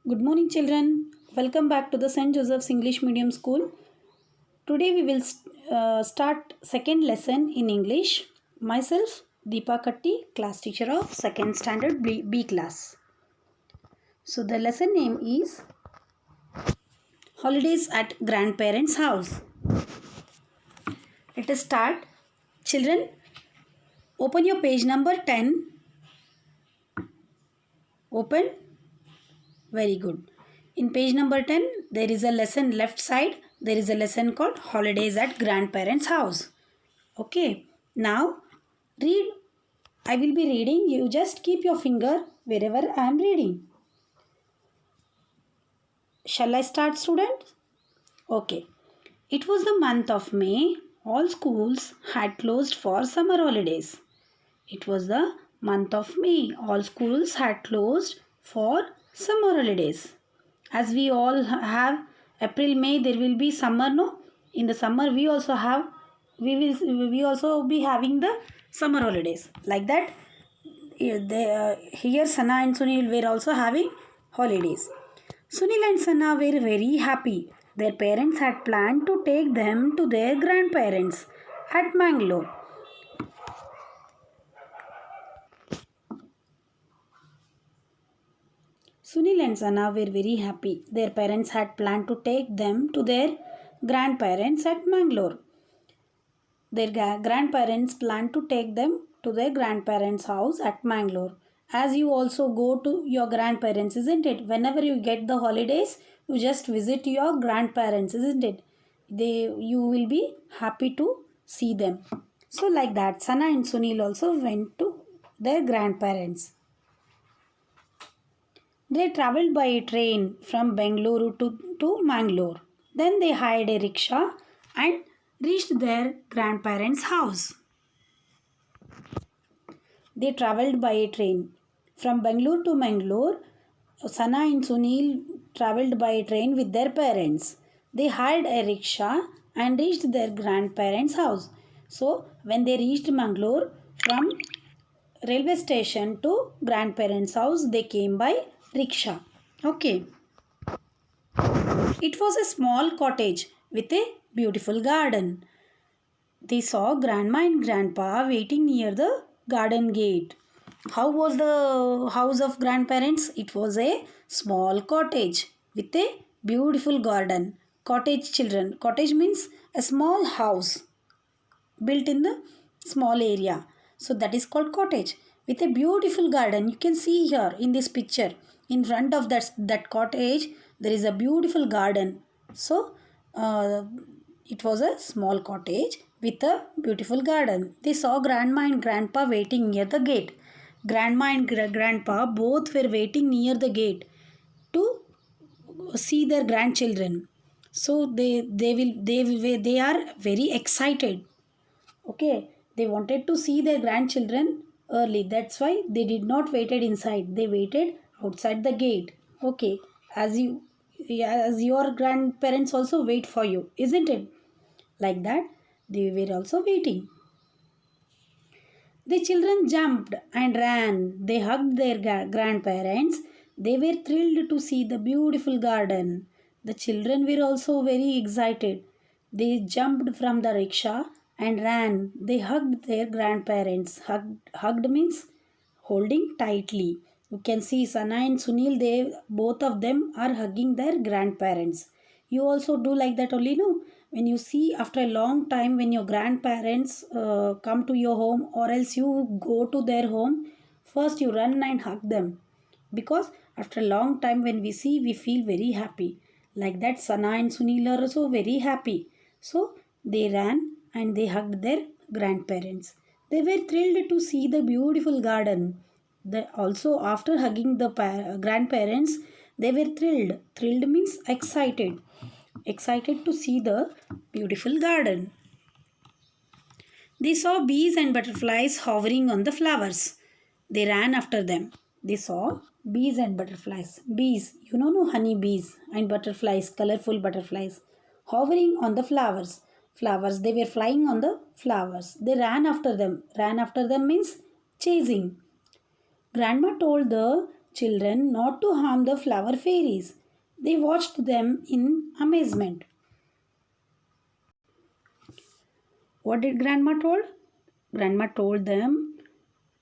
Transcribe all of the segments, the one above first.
Good morning, children. Welcome back to the St. Joseph's English Medium School. Today we will start second lesson in English. Myself, Deepa Katti, class teacher of second standard B class. So the lesson name is Holidays at Grandparents' House. Let us start. Children, open your page number 10. Open. Very good. In page number 10, there is a lesson left side. There is a lesson called Holidays at Grandparents' House. Okay. Now, read. I will be reading. You just keep your finger wherever I am reading. Shall I start, students? Okay. It was the month of May. All schools had closed for summer holidays. It was the month of May. All schools had closed for summer holidays. As we all have April, May, there will be summer, no? In the summer, we also be having the summer holidays. Like that, here Sana and Sunil were also having holidays. Sunil and Sana were very happy. Their parents had planned to take them to their grandparents at Mangalore. Sunil and Sana were very happy. Their parents had planned to take them to their grandparents at Mangalore. Their grandparents planned to take them to their grandparents' house at Mangalore. As you also go to your grandparents, isn't it? Whenever you get the holidays, you just visit your grandparents, isn't it? You will be happy to see them. So like that, Sana and Sunil also went to their grandparents. They travelled by a train from Bengaluru to Mangalore. Then they hired a rickshaw and reached their grandparents' house. They travelled by a train from Bangalore to Mangalore. Sana and Sunil travelled by a train with their parents. They hired a rickshaw and reached their grandparents' house. So, when they reached Mangalore from railway station to grandparents' house, they came by rickshaw. Okay. It was a small cottage with a beautiful garden. They saw Grandma and Grandpa waiting near the garden gate. How was the house of grandparents? It was a small cottage with a beautiful garden. Cottage, children. Cottage means a small house built in the small area. So that is called cottage with a beautiful garden. You can see here in this picture. In front of that cottage, there is a beautiful garden. So it was a small cottage with a beautiful garden. They saw Grandma and Grandpa waiting near the gate. Grandma and Grandpa both were waiting near the gate to see their grandchildren. So they are very excited. Okay, they wanted to see their grandchildren early. That's why they did not waited inside. They waited outside the gate. Okay, as you, yeah, as your grandparents also wait for you, isn't it? Like that, they were also waiting. The children jumped and ran. They hugged their grandparents. They were thrilled to see the beautiful garden. The children were also very excited. They jumped from the rickshaw and ran. They hugged their grandparents. Hugged means holding tightly. You can see Sana and Sunil, they both of them are hugging their grandparents. You also do like that only, no? When you see after a long time when your grandparents come to your home or else you go to their home, first you run and hug them, because after a long time when we see, we feel very happy. Like that, Sana and Sunil are also very happy. So they ran and they hugged their grandparents. They were thrilled to see the beautiful garden. Also, after hugging the grandparents, they were thrilled. Thrilled means excited. Excited to see the beautiful garden. They saw bees and butterflies hovering on the flowers. They ran after them. They saw bees and butterflies. Bees, no, honey bees and butterflies, colorful butterflies, hovering on the flowers. Flowers, they were flying on the flowers. They ran after them. Ran after them means chasing. Grandma told the children not to harm the flower fairies. They watched them in amazement. What did Grandma told? Grandma told them,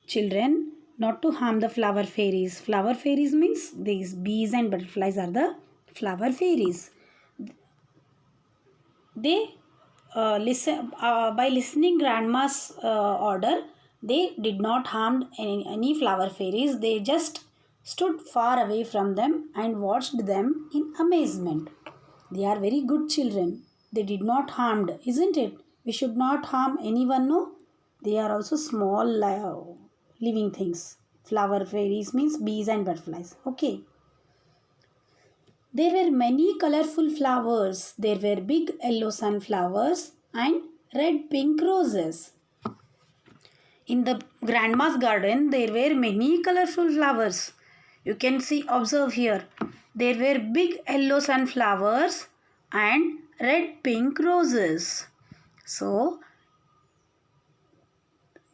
children, not to harm the flower fairies. Flower fairies means these bees and butterflies are the flower fairies. They listen by listening grandma's order. They did not harm any flower fairies. They just stood far away from them and watched them in amazement. They are very good children. They did not harmed, isn't it? We should not harm anyone, no? They are also small living things. Flower fairies means bees and butterflies. Okay. There were many colorful flowers. There were big yellow sunflowers and red pink roses. In the grandma's garden, there were many colorful flowers. You can see, observe here. There were big yellow sunflowers and red pink roses. So,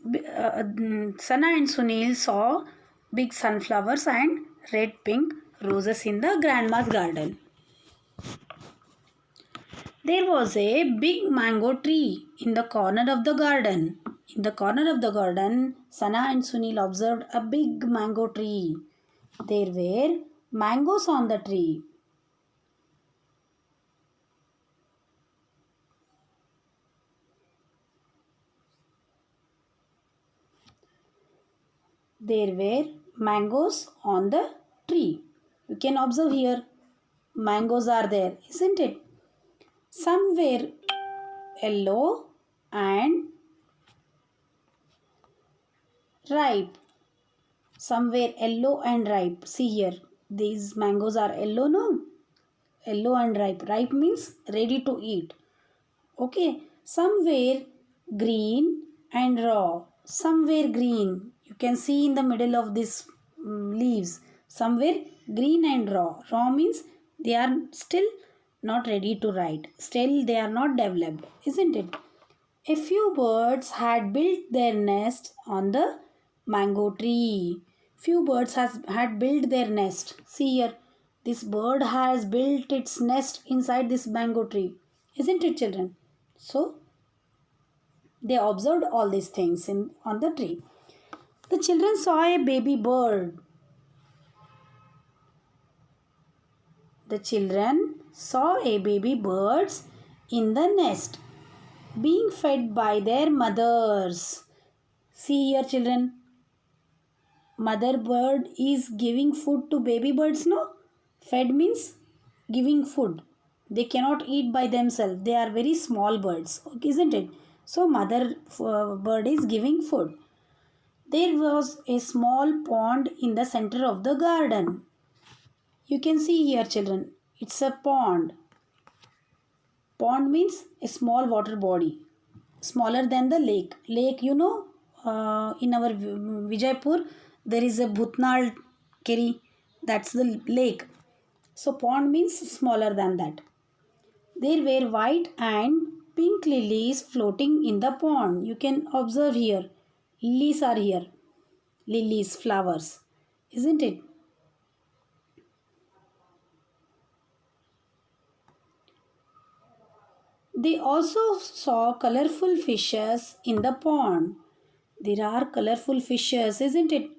Sana and Sunil saw big sunflowers and red pink roses in the grandma's garden. There was a big mango tree in the corner of the garden. In the corner of the garden, Sana and Sunil observed a big mango tree. There were mangoes on the tree. There were mangoes on the tree. You can observe here, mangoes are there, isn't it? Some were yellow and ripe. Some were yellow and ripe. See here, these mangoes are yellow, no? Yellow and ripe. Ripe means ready to eat. Okay. Some were green and raw. Some were green. You can see in the middle of this leaves. Some were green and raw. Raw means they are still not ready to ride. Still they are not developed, isn't it? A few birds had built their nest on the mango tree. Few birds had built their nest. See here, this bird has built its nest inside this mango tree. Isn't it, children? So, they observed all these things on the tree. The children saw a baby bird. The children saw a baby birds in the nest being fed by their mothers. See here, children. Mother bird is giving food to baby birds, no? Fed means giving food. They cannot eat by themselves. They are very small birds, isn't it? So mother bird is giving food. There was a small pond in the center of the garden. You can see here, children. It's a pond. Pond means a small water body, smaller than the lake. Lake, you know, in our Vijaypur, there is a Bhutnal Keri. That's the lake. So pond means smaller than that. There were white and pink lilies floating in the pond. You can observe here. Lilies are here. Lilies, flowers. Isn't it? They also saw colorful fishes in the pond. There are colorful fishes, isn't it?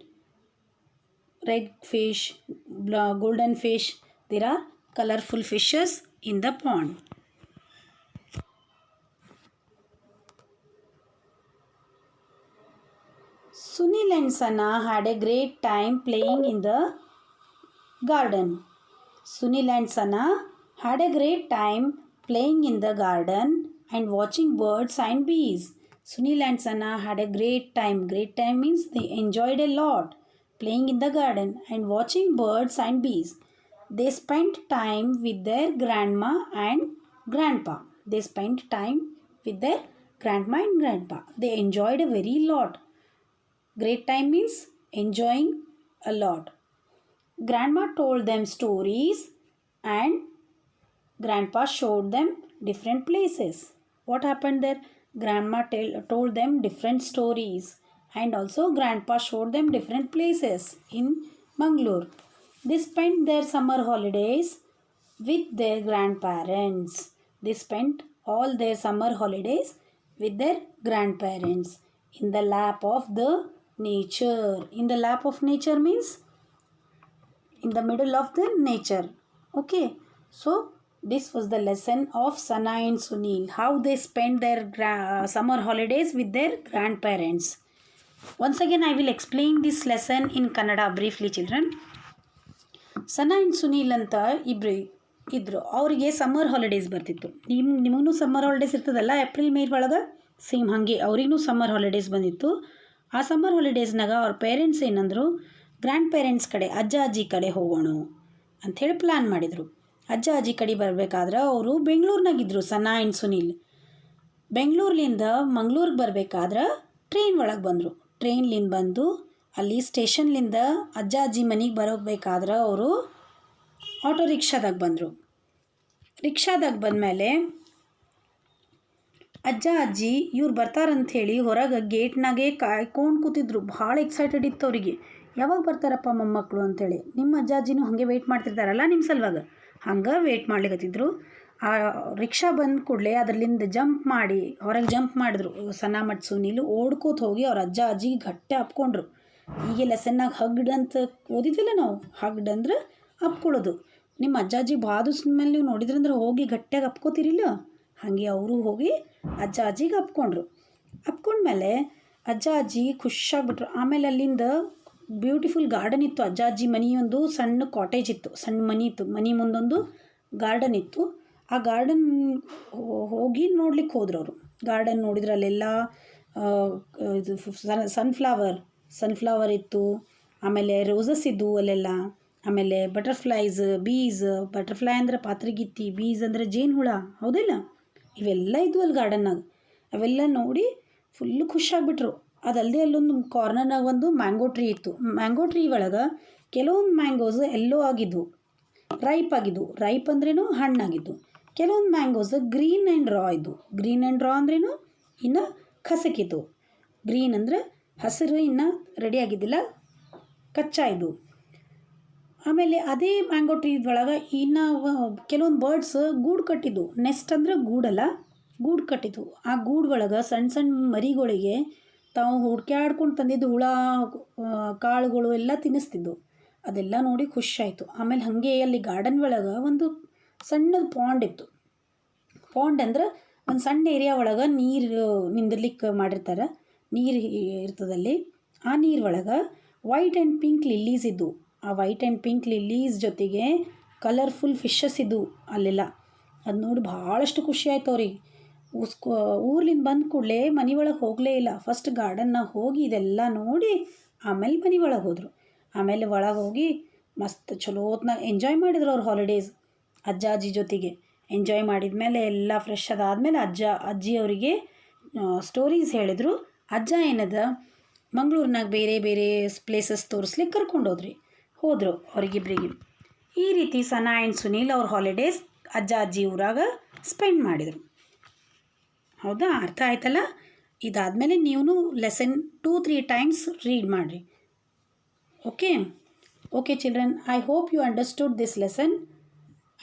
Red fish, golden fish. There are colorful fishes in the pond. Sunil and Sana had a great time playing in the garden. Sunil and Sana had a great time playing in the garden and watching birds and bees. Sunil and Sana had a great time. Great time means they enjoyed a lot playing in the garden and watching birds and bees. They spent time with their grandma and grandpa. They spent time with their grandma and grandpa. They enjoyed a very lot. Great time means enjoying a lot. Grandma told them stories and grandpa showed them different places. What happened there? Grandma told them different stories and also grandpa showed them different places in Mangalore. They spent their summer holidays with their grandparents. They spent all their summer holidays with their grandparents in the lap of the nature. In the lap of nature means in the middle of the nature. Okay, so this was the lesson of Sana and Sunil, how they spent their summer holidays with their grandparents. Once again, I will explain this lesson in Kannada briefly, children. Sana and Sunil ಅಂತ ಇಬ್ಬರು ಇದ್ದರು. ಅವರಿಗೆ summer holidays ಬರ್ತಿತ್ತು. ನಿಮಗೂ summer holidays ಇರ್ತದಲ್ಲ April May ಒಳಗೆ, same ಹಾಗೆ ಅವ್ರಿಗೂ ಸಮ್ಮರ್ ಹಾಲಿಡೇಸ್ ಬಂದಿತ್ತು. ಆ ಸಮ್ಮರ್ ಹಾಲಿಡೇಸ್ನಾಗ ಅವ್ರ ಪೇರೆಂಟ್ಸ್ ಏನಂದರು, ಗ್ರ್ಯಾಂಡ್ ಪೇರೆಂಟ್ಸ್ ಕಡೆ ಅಜ್ಜ ಅಜ್ಜಿ ಕಡೆ ಹೋಗೋಣ ಅಂಥೇಳಿ ಪ್ಲ್ಯಾನ್ ಮಾಡಿದರು. ಅಜ್ಜ ಅಜ್ಜಿ ಕಡೆ ಬರಬೇಕಾದ್ರೆ ಅವರು ಬೆಂಗಳೂರಿನಾಗಿದ್ದರು. ಸನಾ ಆ್ಯಂಡ್ ಸುನೀಲ್ ಬೆಂಗಳೂರ್ಲಿಂದ ಮಂಗ್ಳೂರಿಗೆ ಬರಬೇಕಾದ್ರೆ ಟ್ರೈನ್ ಒಳಗೆ ಬಂದರು. ಟ್ರೈನ್ಲಿಂದ ಬಂದು ಅಲ್ಲಿ ಸ್ಟೇಷನ್ಲಿಂದ ಅಜ್ಜ ಅಜ್ಜಿ ಮನೆಗೆ ಬರೋಬೇಕಾದ್ರೆ ಅವರು ಆಟೋ ರಿಕ್ಷಾದಾಗ ಬಂದರು. ರಿಕ್ಷಾದಾಗ ಬಂದಮೇಲೆ ಅಜ್ಜ ಅಜ್ಜಿ ಇವ್ರು ಬರ್ತಾರಂಥೇಳಿ ಹೊರಗೆ ಗೇಟ್ನಾಗೆ ಕಾಯ್ಕೊಂಡು ಕೂತಿದ್ರು. ಭಾಳ ಎಕ್ಸೈಟೆಡ್ ಇತ್ತು ಅವರಿಗೆ. ಯಾವಾಗ ಬರ್ತಾರಪ್ಪ ಮೊಮ್ಮಕ್ಕಳು ಅಂಥೇಳಿ. ನಿಮ್ಮ ಅಜ್ಜ ಅಜ್ಜಿನೂ ಹಾಗೆ ವೆಯ್ಟ್ ಮಾಡ್ತಿರ್ತಾರಲ್ಲ ನಿಮ್ಮ ಸಲುವಾಗ, ಹಂಗೆ ವೆಯ್ಟ್ ಮಾಡ್ಲಿಕತ್ತಿದ್ರು. ಆ ರಿಕ್ಷಾ ಬಂದ ಕೂಡಲೇ ಅದರಲ್ಲಿಂದ ಜಂಪ್ ಮಾಡಿ ಹೊರಗೆ ಜಂಪ್ ಮಾಡಿದ್ರು. ಸನಾ ಮತ್ತು ಸುನೀಲು ಓಡ್ಕೋತ ಹೋಗಿ ಅವ್ರ ಅಜ್ಜ ಅಜ್ಜಿಗೆ ಗಟ್ಟಿ ಅಪ್ಕೊಂಡ್ರು. ಹೀಗೆ ಲೆಸನ್ನಾಗ ಹಗ್ಡ್ ಅಂತ ಓದಿದ್ವಿಲ್ಲ ನಾವು, ಹಗ್ಡ್ ಅಂದ್ರೆ ಅಪ್ಕೊಳ್ಳೋದು. ನಿಮ್ಮ ಅಜ್ಜಾಜಿ ಬಾದುಸಿದ ಮೇಲೆ ನೀವು ನೋಡಿದ್ರಂದ್ರೆ ಹೋಗಿ ಗಟ್ಟಿಯಾಗಿ ಅಪ್ಕೋತೀರಿಲ್ಲ, ಹಾಗೆ ಅವರು ಹೋಗಿ ಅಜ್ಜ ಅಜ್ಜಿಗೆ ಅಪ್ಕೊಂಡ್ರು. ಅಪ್ಕೊಂಡ್ಮೇಲೆ ಅಜ್ಜ ಅಜ್ಜಿ ಖುಷಿಯಾಗ್ಬಿಟ್ರು. ಆಮೇಲೆ ಅಲ್ಲಿಂದ ಬ್ಯೂಟಿಫುಲ್ ಗಾರ್ಡನ್ ಇತ್ತು. ಅಜ್ಜ ಅಜ್ಜಿ ಮನೆಯೊಂದು ಸಣ್ಣ ಕಾಟೇಜ್ ಇತ್ತು, ಸಣ್ಣ ಮನೆ ಇತ್ತು. ಮನೆ ಮುಂದೊಂದು ಗಾರ್ಡನ್ ಇತ್ತು. ಆ ಗಾರ್ಡನ್ ಹೋಗಿ ನೋಡ್ಲಿಕ್ಕೆ ಹೋದ್ರು ಅವರು. ಗಾರ್ಡನ್ ನೋಡಿದ್ರೆ ಅಲ್ಲೆಲ್ಲ ಇದು ಸನ್ಫ್ಲವರ್ ಇತ್ತು. ಆಮೇಲೆ ರೋಸಸ್ ಇದ್ದವು ಅಲ್ಲೆಲ್ಲ. ಆಮೇಲೆ ಬಟರ್ಫ್ಲೈಸ್, ಬೀಸ್. ಬಟರ್ಫ್ಲೈ ಅಂದರೆ ಪಾತ್ರಿಗಿತ್ತಿ, ಬೀಸ್ ಅಂದರೆ ಜೇನುಹುಳ, ಹೌದಿಲ್ಲ? ಇವೆಲ್ಲ ಇದ್ವು ಅಲ್ಲಿ ಗಾರ್ಡನ್ನಾಗ. ಅವೆಲ್ಲ ನೋಡಿ ಫುಲ್ಲು ಖುಷಿಯಾಗ್ಬಿಟ್ರು. ಅದಲ್ಲದೆ ಅಲ್ಲೊಂದು ಕಾರ್ನರ್ನಾಗ ಒಂದು ಮ್ಯಾಂಗೋ ಟ್ರೀ ಇತ್ತು. ಮ್ಯಾಂಗೋ ಟ್ರೀ ಒಳಗೆ ಕೆಲವೊಂದು ಮ್ಯಾಂಗೋಸ್ ಎಲ್ಲೋ ಆಗಿದ್ವು, ರೈಪ್ ಆಗಿದ್ವು. ರೈಪ್ ಅಂದ್ರೇನು ಹಣ್ಣಾಗಿದ್ದು. ಕೆಲವೊಂದು ಮ್ಯಾಂಗೋಸ್ ಗ್ರೀನ್ ಆ್ಯಂಡ್ ರಾ ಇದ್ದವು. ಗ್ರೀನ್ ಆ್ಯಂಡ್ ರಾ ಅಂದ್ರೇನು ಇನ್ನು ಕಸಕಿದ್ದು. ಗ್ರೀನ್ ಅಂದರೆ ಹಸಿರು, ಇನ್ನು ರೆಡಿ ಆಗಿದ್ದಿಲ್ಲ, ಕಚ್ಚಾ ಇದ್ದವು. ಆಮೇಲೆ ಅದೇ ಮ್ಯಾಂಗೋ ಟ್ರೀ ಒಳಗೆ ಇನ್ನು ಕೆಲವೊಂದು ಬರ್ಡ್ಸ್ ಗೂಡು ಕಟ್ಟಿದ್ವು. ನೆಸ್ಟ್ ಅಂದರೆ ಗೂಡಲ್ಲ, ಗೂಡು ಕಟ್ಟಿದ್ವು. ಆ ಗೂಡು ಒಳಗೆ ಸಣ್ಣ ಸಣ್ಣ ಮರಿಗಳಿಗೆ ತಾವು ಹುಡ್ಕ್ಯಾಡ್ಕೊಂಡು ತಂದಿದ್ದು ಹುಳ ಕಾಳುಗಳು ಎಲ್ಲ ತಿನ್ನಿಸ್ತಿದ್ವು. ಅದೆಲ್ಲ ನೋಡಿ ಖುಷಿಯಾಯಿತು. ಆಮೇಲೆ ಹಾಗೆ ಅಲ್ಲಿ ಗಾರ್ಡನ್ ಒಳಗೆ ಒಂದು ಸಣ್ಣದು ಪಾಂಡ್ ಇತ್ತು. ಪಾಂಡ್ ಅಂದ್ರೆ ಒಂದು ಸಣ್ಣ ಏರಿಯಾ ಒಳಗೆ ನೀರು ನಿಂದಿರ್ಲಿಕ್ಕೆ ಮಾಡಿರ್ತಾರೆ, ನೀರು ಇರ್ತದಲ್ಲಿ. ಆ ನೀರು ಒಳಗೆ ವೈಟ್ ಆ್ಯಂಡ್ ಪಿಂಕ್ ಲಿಲ್ಲೀಸ್ ಇದ್ದವು. ಆ ವೈಟ್ ಆ್ಯಂಡ್ ಪಿಂಕ್ ಲಿಲ್ಲೀಸ್ ಜೊತೆಗೆ ಕಲರ್ಫುಲ್ ಫಿಶಸ್ ಇದ್ದವು ಅಲ್ಲೆಲ್ಲ. ಅದು ನೋಡಿ ಭಾಳಷ್ಟು ಖುಷಿ ಆಯ್ತು ಅವ್ರಿಗೆ. ಊರ್ಲಿಂದ ಬಂದ ಕೂಡಲೇ ಮನೆ ಒಳಗೆ ಹೋಗಲೇ ಇಲ್ಲ. ಫಸ್ಟ್ ಗಾರ್ಡನ್ನಾಗ ಹೋಗಿ ಇದೆಲ್ಲ ನೋಡಿ ಆಮೇಲೆ ಮನೆ ಒಳಗೆ ಹೋದರು. ಆಮೇಲೆ ಒಳಗೆ ಹೋಗಿ ಮಸ್ತ್ ಚಲೋ ಹೊತ್ನಾಗ ಎಂಜಾಯ್ ಮಾಡಿದ್ರು ಅವ್ರ ಹಾಲಿಡೇಸ್ ಅಜ್ಜ ಅಜ್ಜಿ ಜೊತೆಗೆ. ಎಂಜಾಯ್ ಮಾಡಿದ ಮೇಲೆ ಎಲ್ಲ ಫ್ರೆಶ್ ಅದಾದಮೇಲೆ ಅಜ್ಜಿ ಅವರಿಗೆ ಸ್ಟೋರೀಸ್ ಹೇಳಿದರು. ಅಜ್ಜ ಏನದ ಮಂಗಳೂರಿನಾಗ ಬೇರೆ ಬೇರೆ ಪ್ಲೇಸಸ್ ತೋರಿಸ್ಲಿಕ್ಕೆ ಕರ್ಕೊಂಡೋದ್ರಿ ಹೋದರು ಅವರಿಗಿಬ್ಬರಿಗೆ. ಈ ರೀತಿ ಸನಾ ಆ್ಯಂಡ್ ಸುನೀಲ್ ಅವ್ರ ಹಾಲಿಡೇಸ್ ಅಜ್ಜ ಅಜ್ಜಿ ಊರಾಗ ಸ್ಪೆಂಡ್ ಮಾಡಿದರು. ಹೌದಾ? ಅರ್ಥ ಆಯ್ತಲ್ಲ? ಇದಾದಮೇಲೆ ನೀವು ಲೆಸನ್ 2-3 ಟೈಮ್ಸ್ ರೀಡ್ ಮಾಡಿರಿ. Okay children, I hope you understood this lesson.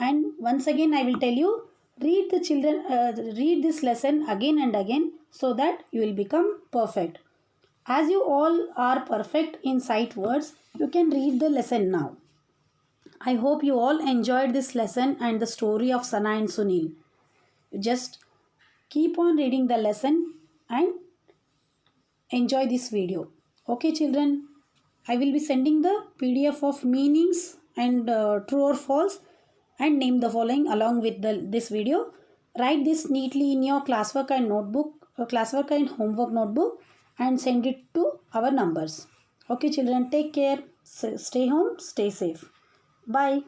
And once again I will tell you, read this lesson again and again so that you will become perfect. As you all are perfect in sight words, you can read the lesson now. I hope you all enjoyed this lesson and the story of Sana and Sunil. You just keep on reading the lesson and enjoy this video. Okay children, I will be sending the PDF of meanings and true or false and name the following along with this video. Write this neatly in your classwork and homework notebook and send it to our numbers. Okay children, take care. Stay home, stay safe. Bye.